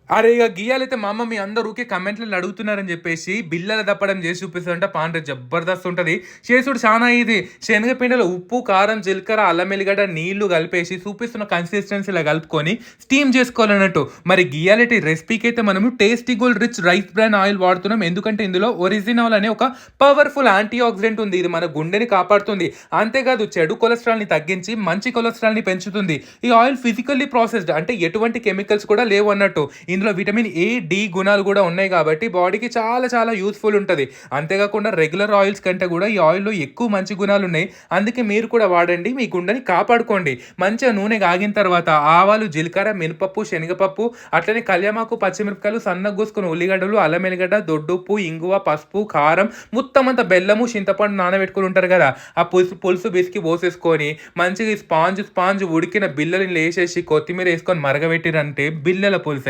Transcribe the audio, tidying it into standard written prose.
అరే! ఇగ గియ్యాలైతే మా అమ్మ మీ అందరూ ఊకే కామెంట్‌లలో అడుగుతున్నారని జెప్పేసి బిళ్ళల దప్పడం జేసి చూపిస్తదంట పాండ్రి జబర్దస్త్ ఉంటది. చేసుడు చానా ఈజీ. శనగపిండిలో ఉప్పు, కారం, జీలకర్ర, అల్లం ఎల్లిగడ్డ, నీళ్లు కలిపేసి చూపిస్తున్న కన్సిస్టెన్సీ‌లా కలుపుకొని స్టీమ్ జేసుకోవాలన్నట్టు. మరి గియాలిటీ రెసిపీకైతే మనము tasty gold rich rice bran oil వాడుతున్నాం. ఎందుకంటే ఇందులో ఒరిజినోల్ అనే ఒక పవర్‌ఫుల్ యాంటీ ఆక్సిడెంట్ ఉంది. ఇది మన గుండెని కాపాడుతుంది. అంతేకాదు చెడు కొలెస్ట్రాల్‌ని తగ్గించి మంచి కొలెస్ట్రాల్‌ని పెంచుతుంది. ఈ ఆయిల్ ఫిజికల్లీ ప్రాసెస్డ్ అంటే ఎటువంటి కెమికల్స్ కూడా లేవు అన్నట్టు. ఇందులో విటమిన్ ఏ, డి గుణాలు గూడా ఉన్నాయి గాబట్టి బాడీకి చాలా చాలా యూజ్‌ఫుల్ ఉంటది. అంతేగాకుండా రెగ్యులర్ ఆయిల్స్ కంటే గూడా ఈ ఆయిల్‌లో ఎక్కువ మంచి గుణాలున్నాయి. అందుకే మీరు కూడా వాడండి. మీ గుండెని కాపాడుకోండి. మంచిగా నూనె కాగిన తర్వాత ఆవాలు, జీలకర్ర, మినపప్పు, శనగపప్పు అట్లనే కల్యమాకు, పచ్చిమిరపకాయలు, సన్నగా కోసుకున్న ఉల్లిగడ్డలు, అల్లం ఎల్లిగడ్డ, దొడ్డుప్పు, ఇంగువ, పసుపు, కారం మొత్తం అంతా బెల్లము, చింతపండు నానబెట్టుకొని ఉంటారు గదా! ఆ పులుసు పులుసు పిసికి పోసేసుకొని మంచిగా ఈ స్పాంజ్ ఉడికిన బిళ్ళని లేసేసి కొత్తిమీర ఏసుకొని మరగబెట్టిర్రంటే బిళ్ళల పులుసయితే